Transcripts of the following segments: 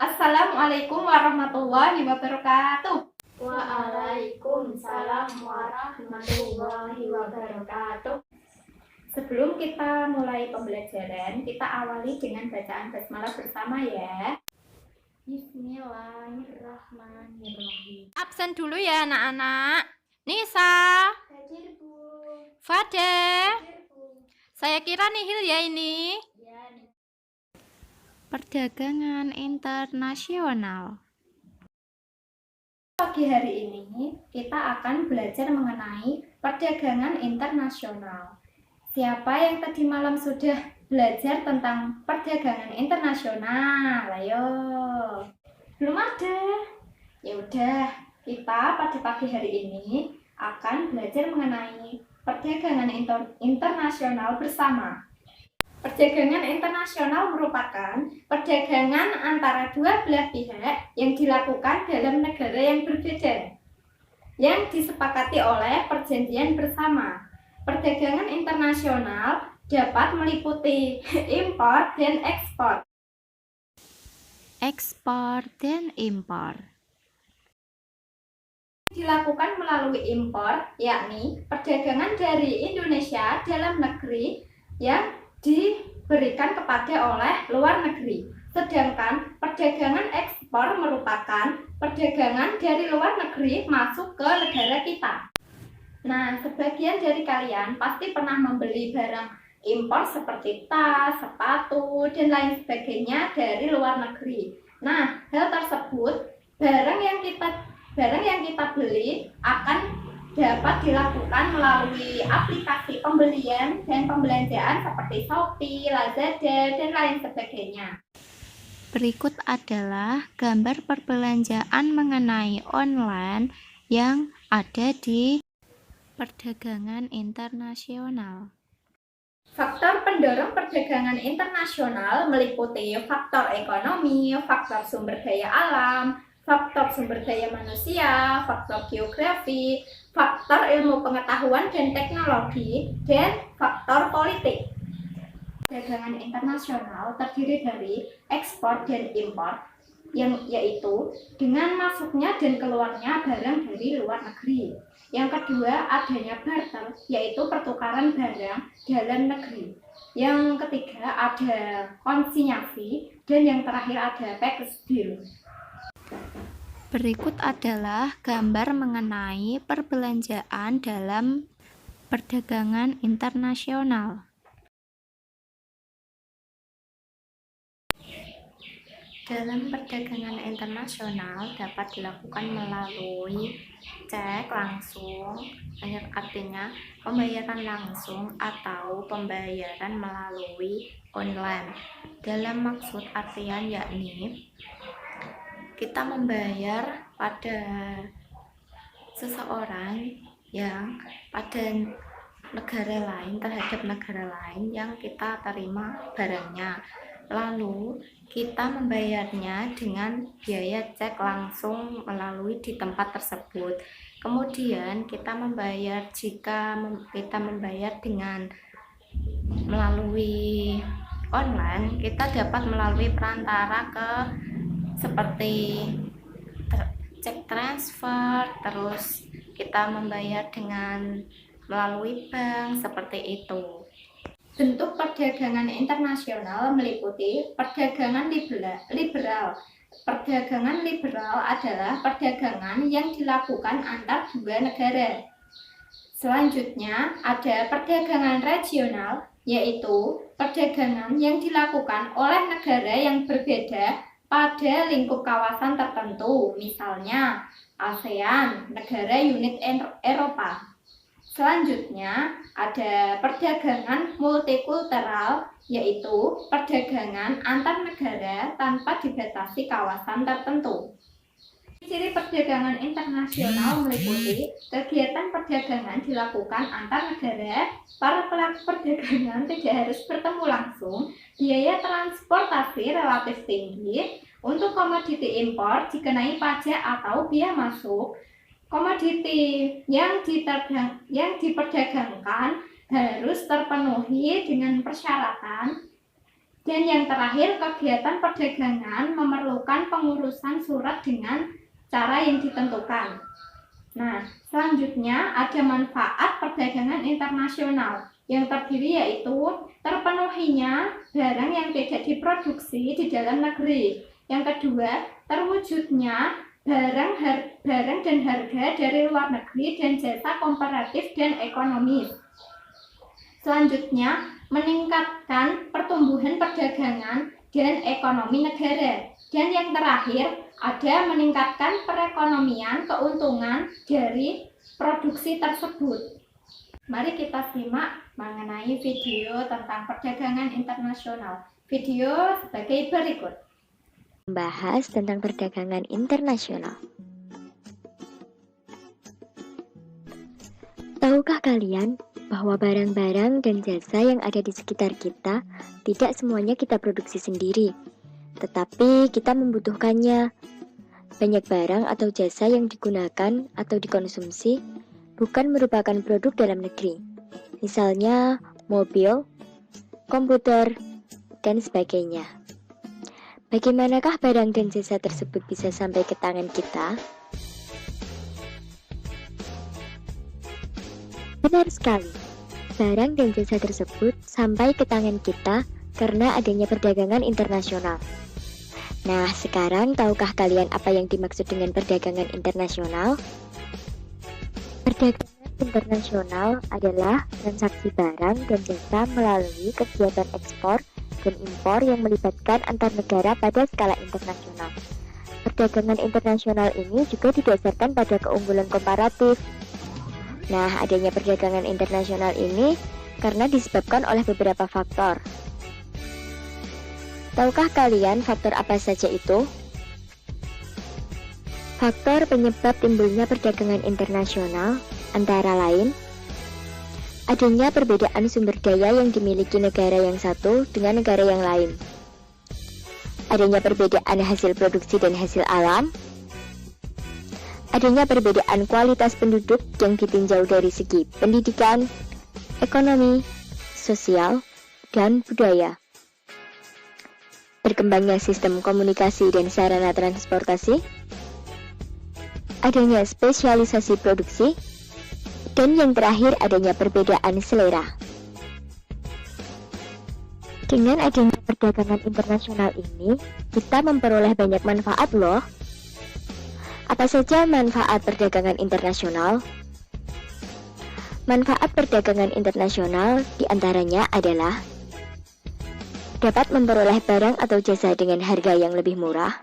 Assalamualaikum warahmatullahi wabarakatuh. Waalaikumsalam warahmatullahi wabarakatuh. Sebelum kita mulai pembelajaran, kita awali dengan bacaan basmalah bersama ya. Bismillahirrahmanirrahim. Absen dulu ya anak-anak. Nisa, Hadir, Bu. Fade, Hadir, Bu. saya kira nihil ya ini. Ya, Perdagangan internasional. Pagi hari ini kita akan belajar mengenai perdagangan internasional. Siapa yang tadi malam sudah belajar tentang perdagangan internasional? Ayo. Belum ada? Ya udah, kita pada pagi hari ini akan belajar mengenai perdagangan internasional bersama. Perdagangan internasional merupakan perdagangan antara dua belah pihak yang dilakukan dalam negara yang berbeda, yang disepakati oleh perjanjian bersama. Perdagangan internasional dapat meliputi impor dan ekspor. Ekspor dan impor dilakukan melalui impor, yakni perdagangan dari Indonesia dalam negeri yang diberikan kepada oleh luar negeri. Sedangkan perdagangan ekspor merupakan perdagangan dari luar negeri masuk ke negara kita. Nah, sebagian dari kalian pasti pernah membeli barang impor seperti tas, sepatu, dan lain sebagainya dari luar negeri. Nah, hal tersebut barang yang kita beli akan dapat dilakukan melalui aplikasi pembelian dan pembelanjaan seperti Shopee, Lazada, dan lain sebagainya. Berikut adalah gambar perbelanjaan mengenai online yang ada di perdagangan internasional. Faktor pendorong perdagangan internasional meliputi faktor ekonomi, faktor sumber daya alam, faktor sumber daya manusia, faktor geografi, faktor ilmu pengetahuan dan teknologi, dan faktor politik. Perdagangan internasional terdiri dari ekspor dan impor, yaitu dengan masuknya dan keluarnya barang dari luar negeri. Yang kedua, adanya barter, yaitu pertukaran barang dalam negeri. Yang ketiga, ada konsinyasi, dan yang terakhir ada package deal. Berikut adalah gambar mengenai perbelanjaan dalam perdagangan internasional. Dalam perdagangan internasional dapat dilakukan melalui cek langsung, artinya pembayaran langsung atau pembayaran melalui online. Dalam maksud artian yakni kita membayar pada seseorang yang pada negara lain terhadap negara lain yang kita terima barangnya. Lalu kita membayarnya dengan biaya cek langsung melalui di tempat tersebut. Kemudian kita membayar jika kita membayar dengan melalui online, kita dapat melalui perantara seperti cek transfer, terus kita membayar dengan melalui bank seperti itu. Bentuk perdagangan internasional meliputi perdagangan liberal. Perdagangan liberal adalah perdagangan yang dilakukan antar dua negara. Selanjutnya ada perdagangan regional, yaitu perdagangan yang dilakukan oleh negara yang berbeda pada lingkup kawasan tertentu, misalnya ASEAN, negara unit Eropa. Selanjutnya ada perdagangan multikultural, yaitu perdagangan antar negara tanpa dibatasi kawasan tertentu. Ciri perdagangan internasional meliputi kegiatan perdagangan dilakukan antar negara, para pelaku perdagangan tidak harus bertemu langsung, biaya transportasi relatif tinggi, untuk komoditi impor dikenai pajak atau biaya masuk, komoditi yang diperdagangkan harus terpenuhi dengan persyaratan Dan yang terakhir, kegiatan perdagangan memerlukan pengurusan surat dengan cara yang ditentukan. Nah, selanjutnya ada manfaat perdagangan internasional yang terdiri yaitu terpenuhinya barang yang tidak diproduksi di dalam negeri. Yang kedua, terwujudnya barang dan harga dari luar negeri dan jasa komparatif dan ekonomis. Selanjutnya, meningkatkan pertumbuhan perdagangan dan ekonomi negara. Dan yang terakhir, ada meningkatkan perekonomian keuntungan dari produksi tersebut. Mari kita simak mengenai video tentang perdagangan internasional. Video sebagai berikut. Membahas tentang perdagangan internasional. Tahukah kalian bahwa barang-barang dan jasa yang ada di sekitar kita tidak semuanya kita produksi sendiri, tetapi kita membutuhkannya. Banyak barang atau jasa yang digunakan atau dikonsumsi bukan merupakan produk dalam negeri. Misalnya mobil, komputer, dan sebagainya. Bagaimanakah barang dan jasa tersebut bisa sampai ke tangan kita? Benar sekali, barang dan jasa tersebut sampai ke tangan kita karena adanya perdagangan internasional. Nah, sekarang tahukah kalian apa yang dimaksud dengan perdagangan internasional? Perdagangan internasional adalah transaksi barang dan jasa melalui kegiatan ekspor dan impor yang melibatkan antar negara pada skala internasional. Perdagangan internasional ini juga didasarkan pada keunggulan komparatif. Nah, adanya perdagangan internasional ini karena disebabkan oleh beberapa faktor. Tahukah kalian faktor apa saja itu? Faktor penyebab timbulnya perdagangan internasional antara lain adanya perbedaan sumber daya yang dimiliki negara yang satu dengan negara yang lain, adanya perbedaan hasil produksi dan hasil alam, adanya perbedaan kualitas penduduk yang ditinjau dari segi pendidikan, ekonomi, sosial, dan budaya, berkembangnya sistem komunikasi dan sarana transportasi, adanya spesialisasi produksi, dan yang terakhir adanya perbedaan selera. Dengan adanya perdagangan internasional ini, kita memperoleh banyak manfaat loh. Apa saja manfaat perdagangan internasional? Manfaat perdagangan internasional diantaranya adalah dapat memperoleh barang atau jasa dengan harga yang lebih murah,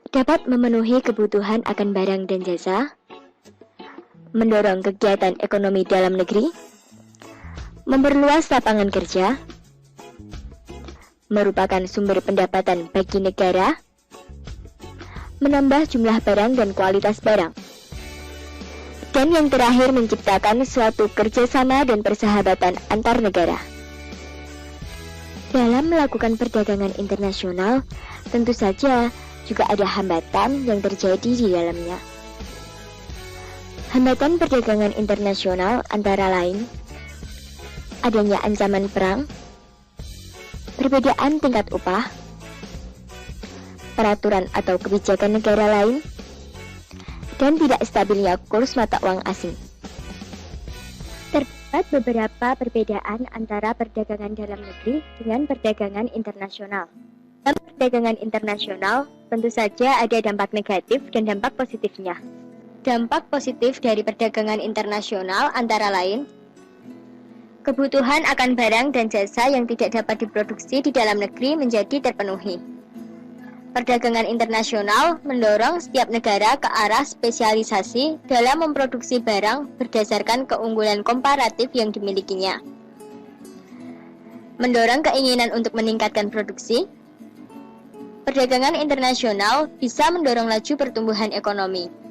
dapat memenuhi kebutuhan akan barang dan jasa, mendorong kegiatan ekonomi dalam negeri, memperluas lapangan kerja, merupakan sumber pendapatan bagi negara, menambah jumlah barang dan kualitas barang, dan yang terakhir menciptakan suatu kerjasama dan persahabatan antar negara. Dalam melakukan perdagangan internasional, tentu saja juga ada hambatan yang terjadi di dalamnya. Hambatan perdagangan internasional antara lain adanya ancaman perang, perbedaan tingkat upah, peraturan atau kebijakan negara lain, dan tidak stabilnya kurs mata uang asing. Terdapat beberapa perbedaan antara perdagangan dalam negeri dengan perdagangan internasional. Dalam perdagangan internasional, tentu saja ada dampak negatif dan dampak positifnya. Dampak positif dari perdagangan internasional antara lain kebutuhan akan barang dan jasa yang tidak dapat diproduksi di dalam negeri menjadi terpenuhi. Perdagangan internasional mendorong setiap negara ke arah spesialisasi dalam memproduksi barang berdasarkan keunggulan komparatif yang dimilikinya. Mendorong keinginan untuk meningkatkan produksi. Perdagangan internasional bisa mendorong laju pertumbuhan ekonomi.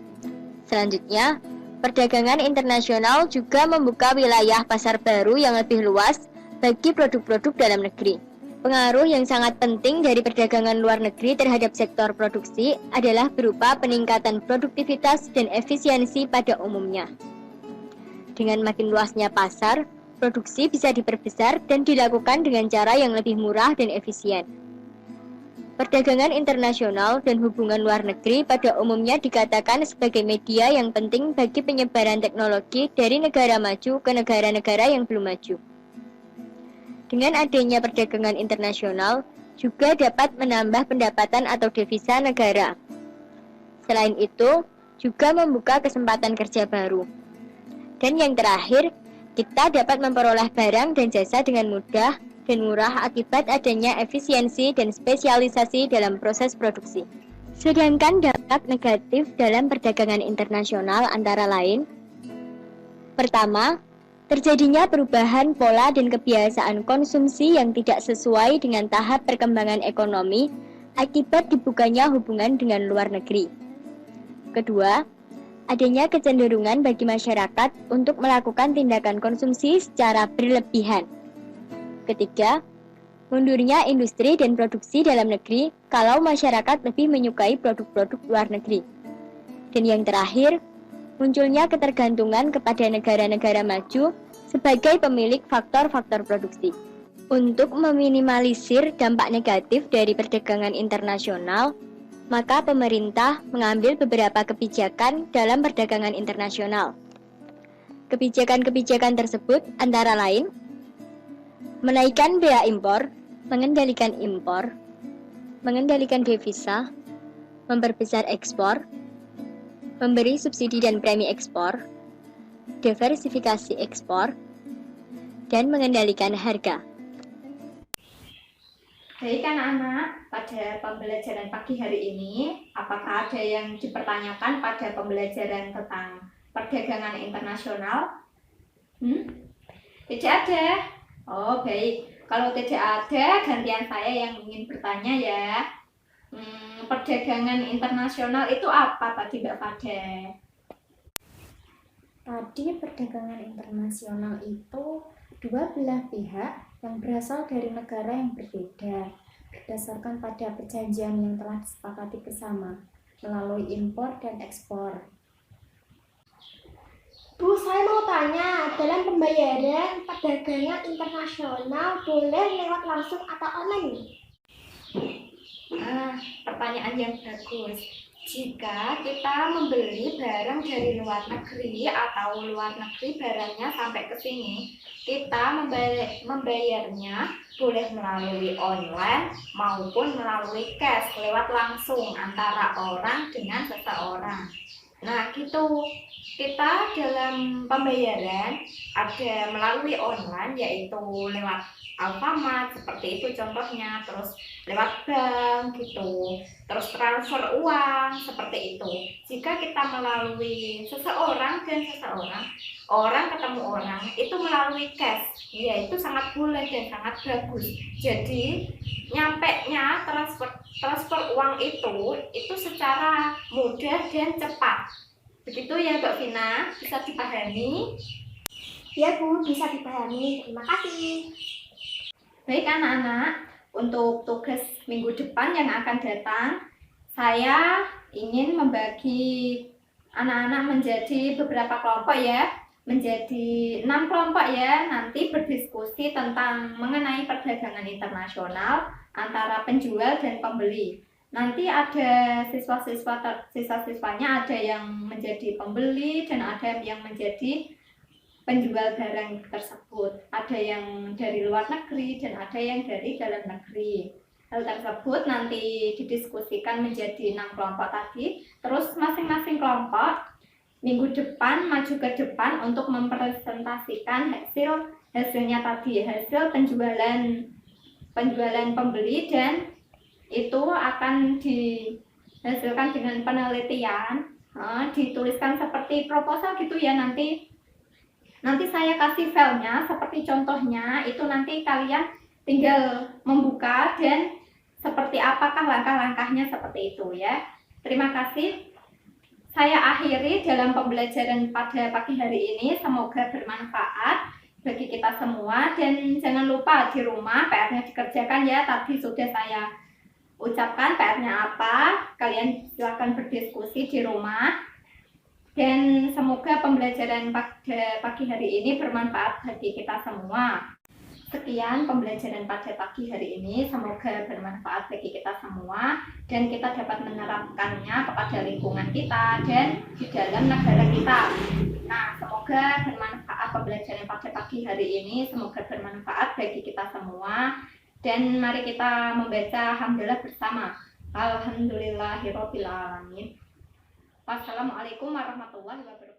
Selanjutnya, perdagangan internasional juga membuka wilayah pasar baru yang lebih luas bagi produk-produk dalam negeri. Pengaruh yang sangat penting dari perdagangan luar negeri terhadap sektor produksi adalah berupa peningkatan produktivitas dan efisiensi pada umumnya. Dengan makin luasnya pasar, produksi bisa diperbesar dan dilakukan dengan cara yang lebih murah dan efisien. Perdagangan internasional dan hubungan luar negeri pada umumnya dikatakan sebagai media yang penting bagi penyebaran teknologi dari negara maju ke negara-negara yang belum maju. Dengan adanya perdagangan internasional, juga dapat menambah pendapatan atau devisa negara. Selain itu, juga membuka kesempatan kerja baru. Dan yang terakhir, kita dapat memperoleh barang dan jasa dengan mudah dan murah akibat adanya efisiensi dan spesialisasi dalam proses produksi. Sedangkan dampak negatif dalam perdagangan internasional antara lain: pertama, terjadinya perubahan pola dan kebiasaan konsumsi yang tidak sesuai dengan tahap perkembangan ekonomi akibat dibukanya hubungan dengan luar negeri. Kedua, adanya kecenderungan bagi masyarakat untuk melakukan tindakan konsumsi secara berlebihan. Ketiga, mundurnya industri dan produksi dalam negeri kalau masyarakat lebih menyukai produk-produk luar negeri. Dan yang terakhir, munculnya ketergantungan kepada negara-negara maju sebagai pemilik faktor-faktor produksi. Untuk meminimalisir dampak negatif dari perdagangan internasional, maka pemerintah mengambil beberapa kebijakan dalam perdagangan internasional. Kebijakan-kebijakan tersebut antara lain: menaikkan bea impor, mengendalikan impor, mengendalikan devisa, memperbesar ekspor, memberi subsidi dan premi ekspor, diversifikasi ekspor, dan mengendalikan harga. Baik anak-anak, pada pembelajaran pagi hari ini, apakah ada yang dipertanyakan pada pembelajaran tentang perdagangan internasional? Tidak ada? Oh baik, kalau tidak ada, gantian saya yang ingin bertanya ya. Perdagangan internasional itu apa tadi Mbak Fade? Tadi perdagangan internasional itu dua belah pihak yang berasal dari negara yang berbeda berdasarkan pada perjanjian yang telah disepakati bersama melalui impor dan ekspor. Bu, saya mau tanya, dalam pembayaran perdagangan internasional boleh lewat langsung atau online? Pertanyaan yang bagus. Jika kita membeli barang dari luar negeri atau luar negeri barangnya sampai ke sini, kita membayarnya boleh melalui online maupun melalui cash lewat langsung antara orang dengan seseorang. Nah, gitu. Kita dalam pembayaran ada melalui online yaitu lewat Alfamart seperti itu contohnya, terus lewat bank gitu, terus transfer uang seperti itu. Jika kita melalui seseorang dan seseorang, orang ketemu orang itu melalui cash, ya itu sangat boleh dan sangat bagus. Jadi nyampenya transfer uang itu secara mudah dan cepat. Begitu ya Mbak Vina, bisa dipahami? Ya Bu, bisa dipahami. Terima kasih. Baik anak-anak, untuk tugas minggu depan yang akan datang, saya ingin membagi anak-anak menjadi beberapa kelompok ya, menjadi 6 kelompok ya, nanti berdiskusi tentang mengenai perdagangan internasional antara penjual dan pembeli. Nanti ada siswa-siswanya ada yang menjadi pembeli dan ada yang menjadi penjual barang tersebut. Ada yang dari luar negeri dan ada yang dari dalam negeri. Hal tersebut nanti didiskusikan menjadi 6 kelompok tadi. Terus masing-masing kelompok minggu depan maju ke depan untuk mempresentasikan hasilnya tadi, hasil penjualan pembeli, dan itu akan dihasilkan dengan penelitian, dituliskan seperti proposal gitu ya. Nanti saya kasih filenya seperti contohnya, itu nanti kalian tinggal membuka dan seperti apakah langkah-langkahnya seperti itu ya. Terima kasih. Saya akhiri dalam pembelajaran pada pagi hari ini, semoga bermanfaat bagi kita semua, dan jangan lupa di rumah PR-nya dikerjakan ya. Tadi sudah saya ucapkan PR-nya apa, kalian silakan berdiskusi di rumah. Dan semoga pembelajaran pada pagi hari ini bermanfaat bagi kita semua. Sekian pembelajaran pada pagi hari ini, semoga bermanfaat bagi kita semua dan kita dapat menerapkannya kepada lingkungan kita dan di dalam negara kita. Nah, semoga bermanfaat pembelajaran pada pagi hari ini, semoga bermanfaat bagi kita semua. Dan mari kita membaca hamdalah bersama. Alhamdulillahirobbilalamin. Wassalamualaikum warahmatullahi wabarakatuh.